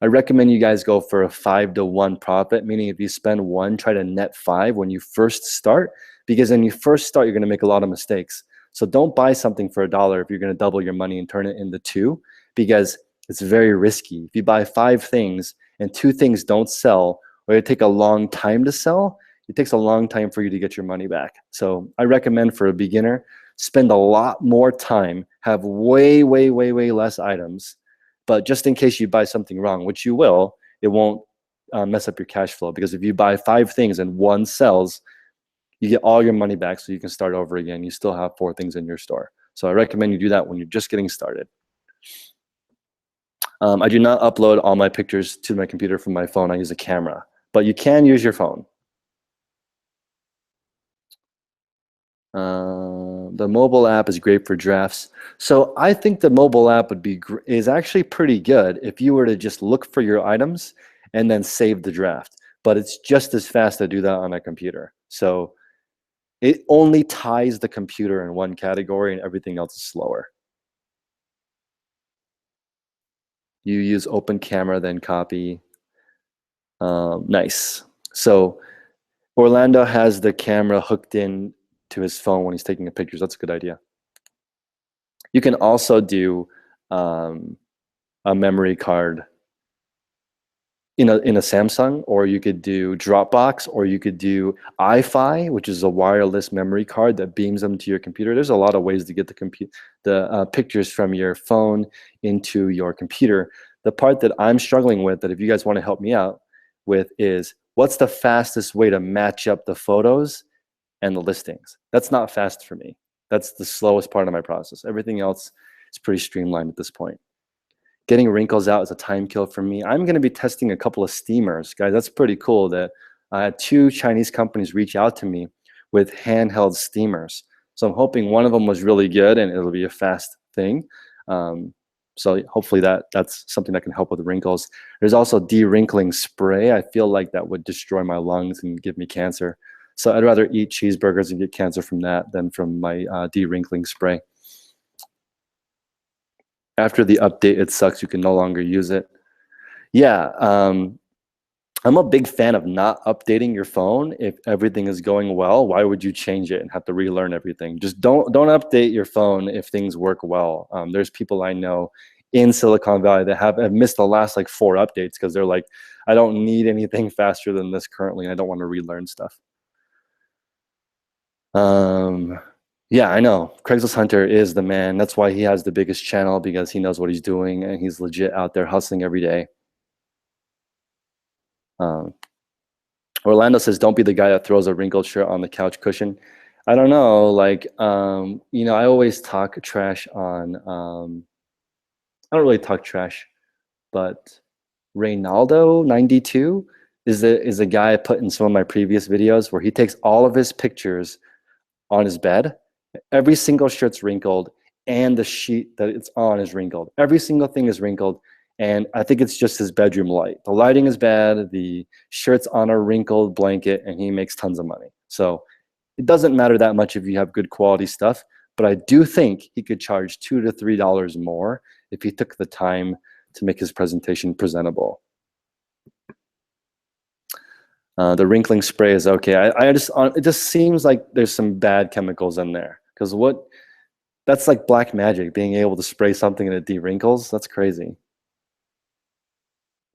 I recommend you guys go for a 5-to-1 profit, meaning if you spend 1, try to net 5 when you first start, because when you first start, you're going to make a lot of mistakes. So don't buy something for $1 if you're going to double your money and turn it into 2, because it's very risky. If you buy 5 things and 2 things don't sell, or it take a long time to sell, it takes a long time for you to get your money back. So I recommend for a beginner, spend a lot more time, have way, way, way, way less items, but just in case you buy something wrong, which you will, it won't mess up your cash flow, because if you buy 5 things and 1 sells, you get all your money back so you can start over again. You still have 4 things in your store. So I recommend you do that when you're just getting started. I do not upload all my pictures to my computer from my phone. I use a camera, but you can use your phone. The mobile app is great for drafts. So I think the mobile app is actually pretty good if you were to just look for your items and then save the draft. But it's just as fast to do that on a computer. So it only ties the computer in one category and everything else is slower. You use open camera, then copy. Nice. So Orlando has the camera hooked in to his phone when he's taking pictures. That's a good idea. You can also do a memory card in a Samsung, or you could do Dropbox, or you could do iFi, which is a wireless memory card that beams them to your computer. There's a lot of ways to get the pictures from your phone into your computer. The part that I'm struggling with, that if you guys want to help me out with, is what's the fastest way to match up the photos and the listings? That's not fast for me. That's the slowest part of my process. Everything else is pretty streamlined at this point. Getting wrinkles out is a time kill for me. I'm going to be testing a couple of steamers. Guys, that's pretty cool that I had 2 Chinese companies reach out to me with handheld steamers. So I'm hoping one of them was really good and it'll be a fast thing. So hopefully that's something that can help with wrinkles. There's also de-wrinkling spray. I feel like that would destroy my lungs and give me cancer. So I'd rather eat cheeseburgers and get cancer from that than from my de-wrinkling spray. After the update, it sucks. You can no longer use it. Yeah, I'm a big fan of not updating your phone if everything is going well. Why would you change it and have to relearn everything? Just don't update your phone if things work well. There's people I know in Silicon Valley that have missed the last like 4 updates because they're like, I don't need anything faster than this currently, and I don't want to relearn stuff. Yeah, I know. Craigslist Hunter is the man. That's why he has the biggest channel, because he knows what he's doing and he's legit out there hustling every day. Orlando says, don't be the guy that throws a wrinkled shirt on the couch cushion. I don't know. Like, you know, I always talk trash on, I don't really talk trash, but Reynaldo92 is a guy I put in some of my previous videos where he takes all of his pictures on his bed. Every single shirt's wrinkled and the sheet that it's on is wrinkled. Every single thing is wrinkled. And I think it's just his bedroom light. The lighting is bad. The shirt's on a wrinkled blanket and he makes tons of money. So it doesn't matter that much if you have good quality stuff, but I do think he could charge $2 to $3 more if he took the time to make his presentation presentable. The wrinkling spray is okay. It just seems like there's some bad chemicals in there, because that's like black magic, being able to spray something and it de-wrinkles. That's crazy.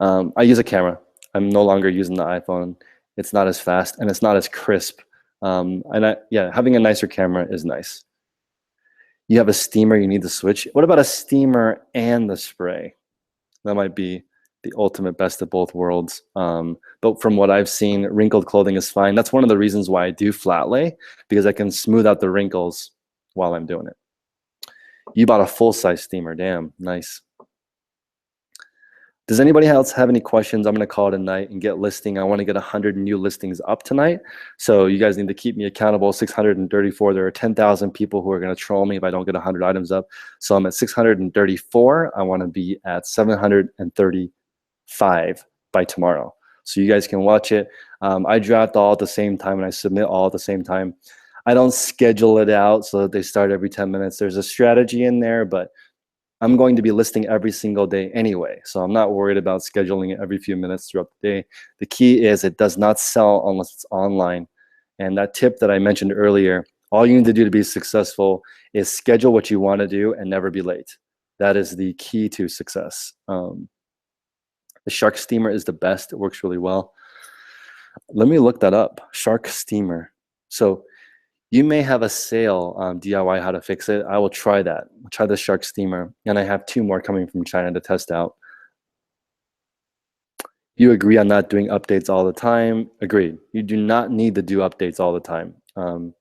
I use a camera. I'm no longer using the iPhone. It's not as fast and it's not as crisp. Yeah, having a nicer camera is nice. You have a steamer, you need the switch. What about a steamer and the spray? That might be the ultimate best of both worlds. But from what I've seen, wrinkled clothing is fine. That's one of the reasons why I do flat lay, because I can smooth out the wrinkles while I'm doing it. You bought a full-size steamer. Damn, nice. Does anybody else have any questions? I'm going to call it a night and get listing. I want to get 100 new listings up tonight. So you guys need to keep me accountable. 634. There are 10,000 people who are going to troll me if I don't get 100 items up. So I'm at 634. I want to be at 735 by tomorrow. So you guys can watch it. I draft all at the same time and I submit all at the same time. I don't schedule it out so that they start every 10 minutes. There's a strategy in there, but I'm going to be listing every single day anyway, so I'm not worried about scheduling it every few minutes throughout the day. The key is it does not sell unless it's online. And that tip that I mentioned earlier, all you need to do to be successful is schedule what you want to do and never be late. That is the key to success. The Shark Steamer is the best. It works really well. Let me look that up. Shark Steamer. So you may have a sale on DIY how to fix it. I will try that. I'll try the Shark Steamer. And I have 2 more coming from China to test out. You agree on not doing updates all the time? Agreed. You do not need to do updates all the time. You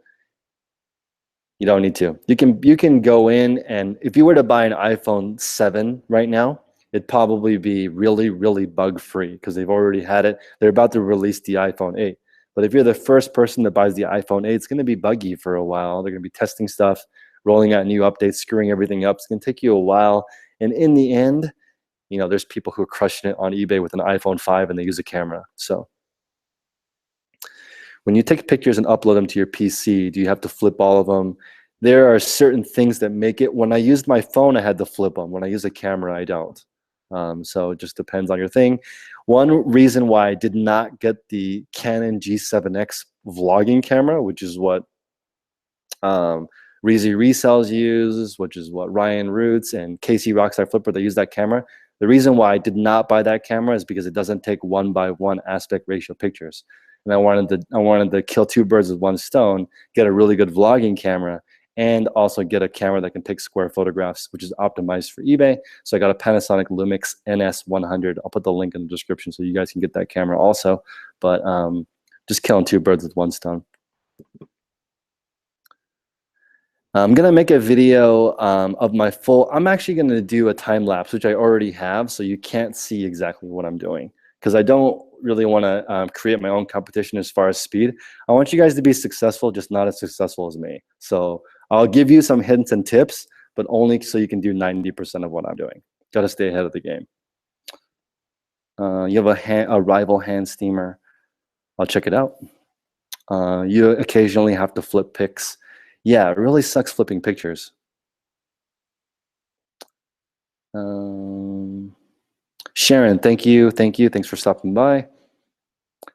don't need to. You can go in, and if you were to buy an iPhone 7 right now, it'd probably be really, really bug-free because they've already had it. They're about to release the iPhone 8. But if you're the first person that buys the iPhone 8, it's going to be buggy for a while. They're going to be testing stuff, rolling out new updates, screwing everything up. It's going to take you a while. And in the end, you know, there's people who are crushing it on eBay with an iPhone 5 and they use a camera. So when you take pictures and upload them to your PC, do you have to flip all of them? There are certain things that make it. When I used my phone, I had to flip them. When I use a camera, I don't. So it just depends on your thing. One reason why I did not get the Canon G7X vlogging camera, which is what Reezy Resells uses, which is what Ryan Roots and Casey Rockstar Flipper, they use that camera. The reason why I did not buy that camera is because it doesn't take 1:1 aspect ratio pictures. And I wanted to kill 2 birds with 1 stone, get a really good vlogging camera, and also get a camera that can take square photographs, which is optimized for eBay. So I got a Panasonic Lumix NS100. I'll put the link in the description so you guys can get that camera also. But just killing 2 birds with 1 stone. I'm going to make a video of my full, I'm actually going to do a time lapse, which I already have, so you can't see exactly what I'm doing. Because I don't really want to create my own competition as far as speed. I want you guys to be successful, just not as successful as me. So I'll give you some hints and tips, but only so you can do 90% of what I'm doing. Got to stay ahead of the game. You have a rival hand steamer. I'll check it out. You occasionally have to flip pics. Yeah, it really sucks flipping pictures. Sharon, thank you. Thanks for stopping by.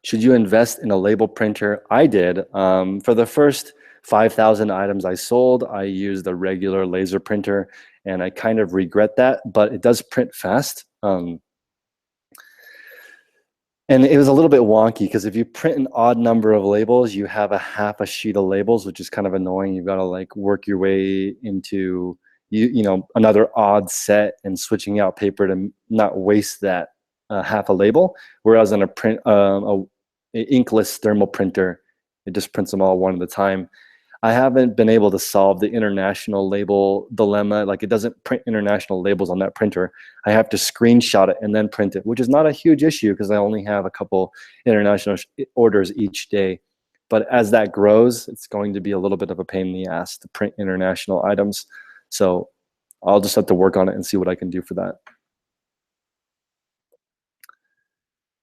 Should you invest in a label printer? I did. For the first 5,000 items I sold, I used a regular laser printer, and I kind of regret that, but it does print fast. And it was a little bit wonky because if you print an odd number of labels, you have a half a sheet of labels, which is kind of annoying. You've got to like work your way into you know another odd set and switching out paper to not waste that half a label. Whereas on a inkless thermal printer, it just prints them all one at a time. I haven't been able to solve the international label dilemma. Like it doesn't print international labels on that printer. I have to screenshot it and then print it, which is not a huge issue because I only have a couple international orders each day. But as that grows, it's going to be a little bit of a pain in the ass to print international items. So I'll just have to work on it and see what I can do for that.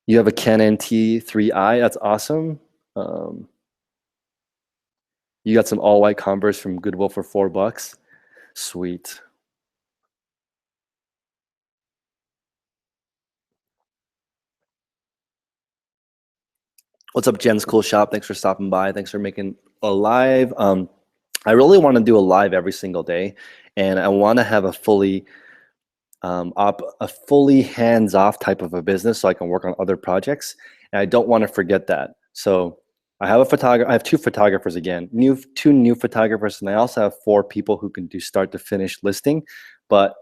You have a Canon T3i. That's awesome. You got some all-white Converse from Goodwill for $4. Sweet. What's up, Jen's Cool Shop? Thanks for stopping by. Thanks for making a live. I really want to do a live every single day, and I want to have a fully hands-off type of a business so I can work on other projects, and I don't want to forget that. So I have a photographer. I have two photographers again, two new photographers, and I also have 4 people who can do start to finish listing. But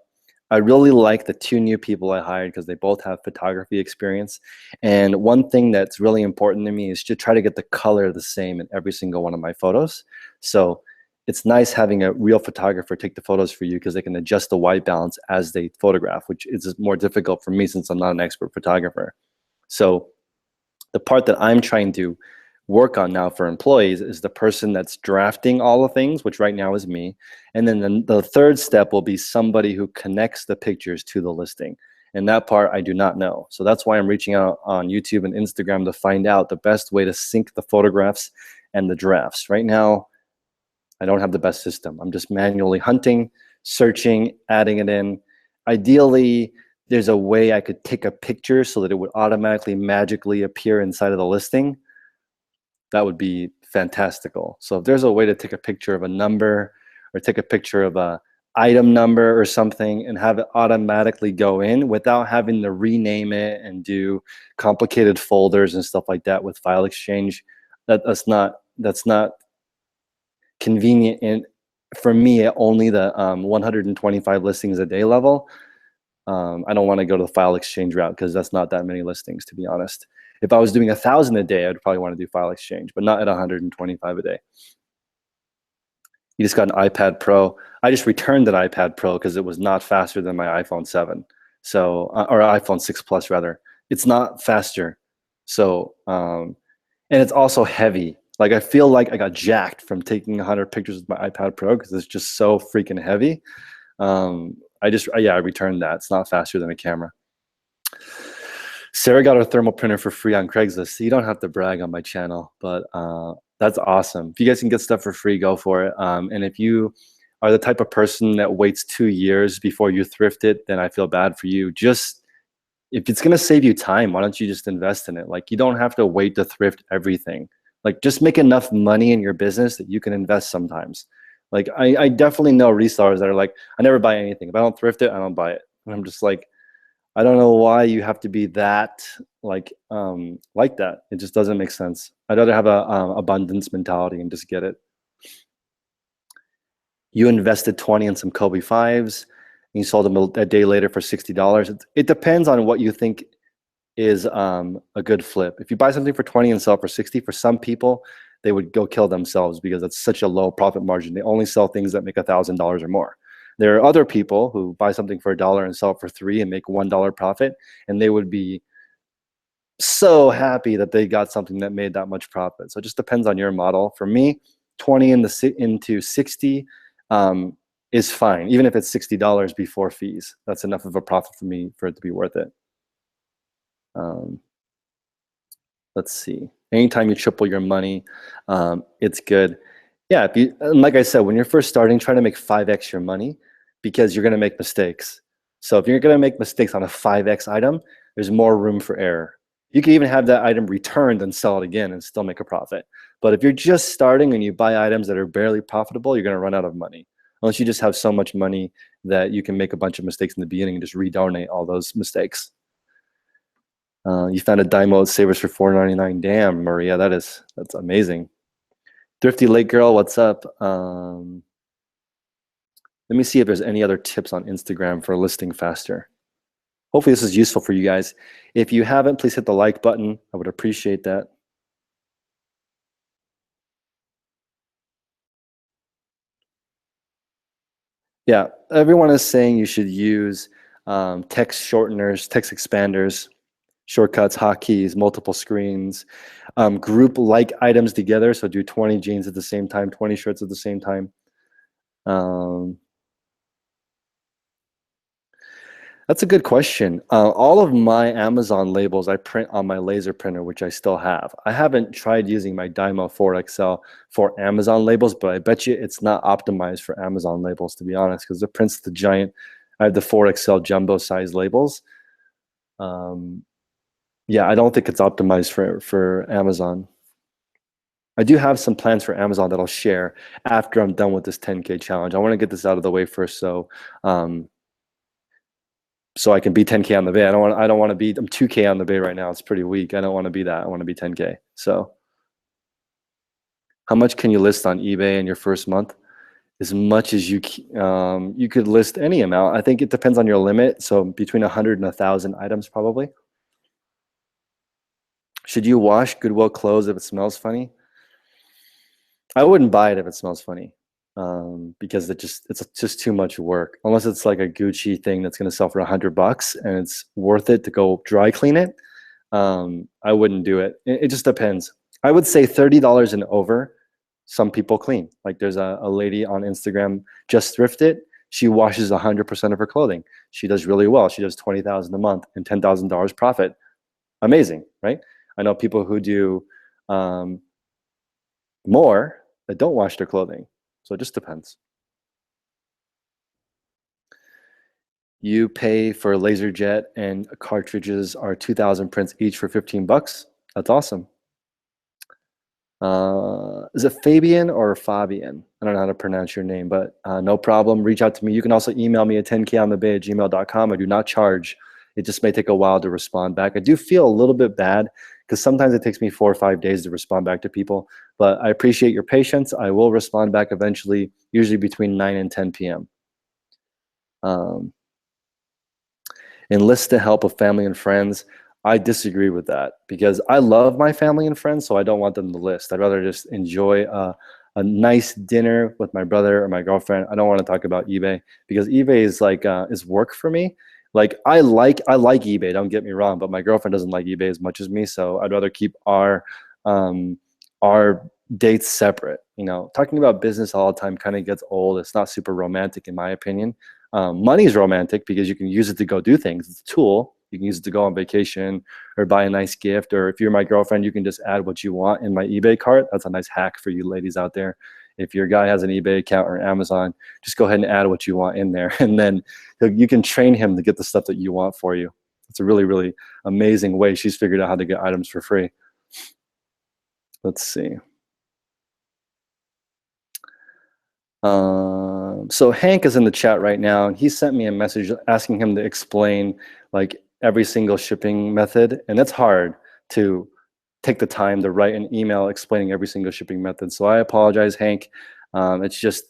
I really like the 2 new people I hired because they both have photography experience. And one thing that's really important to me is to try to get the color the same in every single one of my photos. So it's nice having a real photographer take the photos for you because they can adjust the white balance as they photograph, which is more difficult for me since I'm not an expert photographer. So the part that I'm trying to work on now for employees is the person that's drafting all the things, which right now is me. And then the third step will be somebody who connects the pictures to the listing. And that part I do not know. So that's why I'm reaching out on YouTube and Instagram to find out the best way to sync the photographs and the drafts. Right now, I don't have the best system. I'm just manually hunting, searching, adding it in. Ideally, there's a way I could take a picture so that it would automatically magically appear inside of the listing. That would be fantastical. So if there's a way to take a picture of a number or take a picture of a item number or something and have it automatically go in without having to rename it and do complicated folders and stuff like that with file exchange, that's not convenient. And for me, at only the 125 listings a day level, I don't want to go to the file exchange route because that's not that many listings, to be honest. If I was doing 1,000 a day, I'd probably want to do file exchange, but not at 125 a day. You just got an iPad Pro. I just returned an iPad Pro because it was not faster than my iPhone 7. So, or iPhone 6 Plus rather. It's not faster. So, and it's also heavy. Like I feel like I got jacked from taking 100 pictures with my iPad Pro because it's just so freaking heavy. I returned that. It's not faster than a camera. Sarah got her thermal printer for free on Craigslist. So you don't have to brag on my channel, but that's awesome. If you guys can get stuff for free, go for it. And if you are the type of person that waits 2 years before you thrift it, then I feel bad for you. Just if it's gonna save you time, why don't you just invest in it? Like you don't have to wait to thrift everything. Like just make enough money in your business that you can invest sometimes. Like I definitely know resellers that are like, I never buy anything. If I don't thrift it, I don't buy it. And I'm just like, I don't know why you have to be that like that. It just doesn't make sense. I'd rather have a abundance mentality and just get it. You invested 20 in some Kobe 5s, and you sold them a day later for $60. It depends on what you think is a good flip. If you buy something for 20 and sell for 60, for some people, they would go kill themselves because it's such a low profit margin. They only sell things that make $1,000 or more. There are other people who buy something for $1 and sell it for $3 and make $1 profit, and they would be so happy that they got something that made that much profit. So it just depends on your model. For me, 20 into 60 is fine, even if it's $60 before fees. That's enough of a profit for me for it to be worth it. Let's see. Anytime you triple your money, it's good. Yeah, like I said, when you're first starting, try to make 5x your money because you're going to make mistakes. So if you're going to make mistakes on a 5x item, there's more room for error. You can even have that item returned and sell it again and still make a profit. But if you're just starting and you buy items that are barely profitable, you're going to run out of money. Unless you just have so much money that you can make a bunch of mistakes in the beginning and just redonate all those mistakes. You found a Dymo Savers for $4.99. Damn, Maria, that's amazing. Thrifty Lake Girl, what's up? Let me see if there's any other tips on Instagram for listing faster. Hopefully this is useful for you guys. If you haven't, please hit the like button. I would appreciate that. Yeah, everyone is saying you should use text shorteners, text expanders, shortcuts, hotkeys, multiple screens, group like items together. So do 20 jeans at the same time, 20 shirts at the same time. That's a good question. All of my Amazon labels I print on my laser printer, which I still have. I haven't tried using my Dymo 4XL for Amazon labels, but I bet you it's not optimized for Amazon labels, to be honest, because it prints the giant. I have the 4XL jumbo size labels. Yeah, I don't think it's optimized for Amazon. I do have some plans for Amazon that I'll share after I'm done with this 10K challenge. I want to get this out of the way first, so I can be 10K on the bay. I don't want to be. I'm 2K on the bay right now. It's pretty weak. I don't want to be that. I want to be 10K. So How much can you list on eBay in your first month? As much as you could list any amount. I think it depends on your limit. So between 100 and 1,000 items probably. Should you wash Goodwill clothes if it smells funny? I wouldn't buy it if it smells funny, because it's just too much work. Unless it's like a Gucci thing that's going to sell for $100 and it's worth it to go dry clean it. I wouldn't do it. It just depends. I would say $30 and over. Some people clean. Like there's a lady on Instagram, Just Thrift It. She washes 100% of her clothing. She does really well. She does 20,000 a month and $10,000 profit. Amazing, right? I know people who do more that don't wash their clothing. So it just depends. You pay for LaserJet and cartridges are 2,000 prints each for $15. That's awesome. Is it Fabian or Fabian? I don't know how to pronounce your name, but no problem. Reach out to me. You can also email me at 10konthebay@gmail.com. I do not charge. It just may take a while to respond back. I do feel a little bit bad because sometimes it takes me 4 or 5 days to respond back to people, but I appreciate your patience. I will respond back eventually, usually between 9 and 10 p.m. Enlist the help of family and friends. I disagree with that because I love my family and friends, so I don't want them to list. I'd rather just enjoy a nice dinner with my brother or my girlfriend. I don't want to talk about eBay because eBay is like is work for me. Like I like eBay, don't get me wrong, but my girlfriend doesn't like eBay as much as me, so I'd rather keep our dates separate. You know, talking about business all the time kind of gets old. It's not super romantic in my opinion. Money is romantic because you can use it to go do things. It's a tool. You can use it to go on vacation or buy a nice gift. Or if you're my girlfriend, you can just add what you want in my eBay cart. That's a nice hack for you ladies out there. If your guy has an eBay account or Amazon, just go ahead and add what you want in there. And then you can train him to get the stuff that you want for you. It's a really, really amazing way she's figured out how to get items for free. Let's see. So Hank is in the chat right now, and he sent me a message asking him to explain like every single shipping method, and it's hard to take the time to write an email explaining every single shipping method. So I apologize, Hank. It's just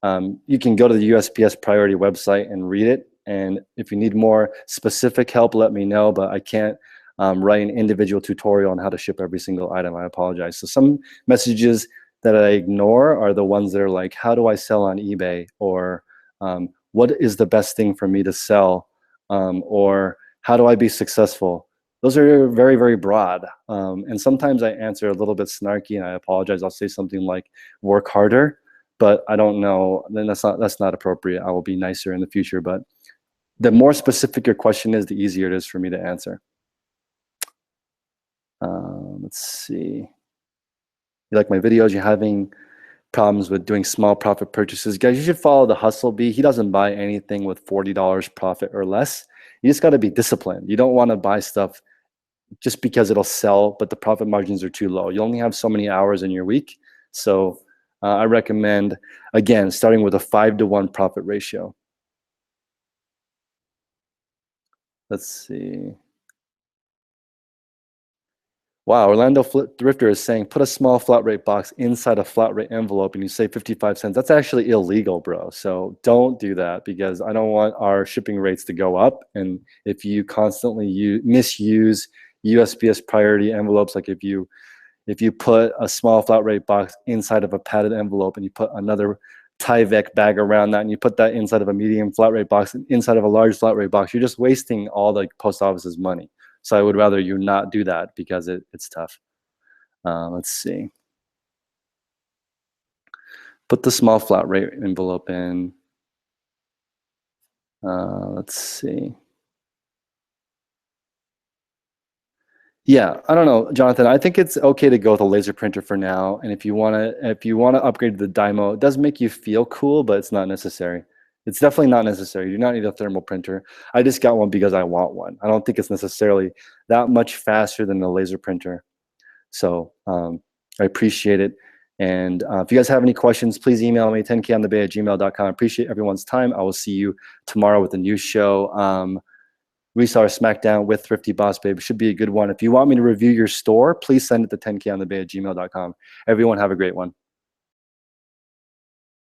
you can go to the USPS priority website and read it, and if you need more specific help, let me know, but I can't write an individual tutorial on how to ship every single item. I apologize. So some messages that I ignore are the ones that are like, how do I sell on eBay? Or what is the best thing for me to sell? Or how do I be successful? Those are very, very broad. And sometimes I answer a little bit snarky and I apologize. I'll say something like work harder, but I don't know, then that's not appropriate. I will be nicer in the future, but the more specific your question is, the easier it is for me to answer. Let's see. You like my videos? You're having problems with doing small profit purchases. Guys, you should follow the Hustle Bee. He doesn't buy anything with $40 profit or less. You just got to be disciplined. You don't want to buy stuff just because it'll sell, but the profit margins are too low. You only have so many hours in your week. So I recommend, again, starting with a 5-to-1 profit ratio. Let's see. Wow, Orlando Thrifter is saying, put a small flat rate box inside a flat rate envelope and you save 55 cents. That's actually illegal, bro. So don't do that because I don't want our shipping rates to go up. And if you constantly misuse USPS priority envelopes, like if you put a small flat rate box inside of a padded envelope and you put another Tyvek bag around that and you put that inside of a medium flat rate box and inside of a large flat rate box, you're just wasting all the post office's money. So I would rather you not do that because it's tough. Let's see. Put the small flat rate envelope in. Let's see. Yeah, I don't know, Jonathan. I think it's okay to go with a laser printer for now. And if you wanna upgrade to the Dymo, it does make you feel cool, but it's not necessary. It's definitely not necessary. You do not need a thermal printer. I just got one because I want one. I don't think it's necessarily that much faster than the laser printer. So I appreciate it. And if you guys have any questions, please email me, 10konthebay@gmail.com. I appreciate everyone's time. I will see you tomorrow with a new show. Reseller Smackdown with Thrifty Boss Babe. Should be a good one. If you want me to review your store, please send it to 10konthebay@gmail.com. Everyone have a great one.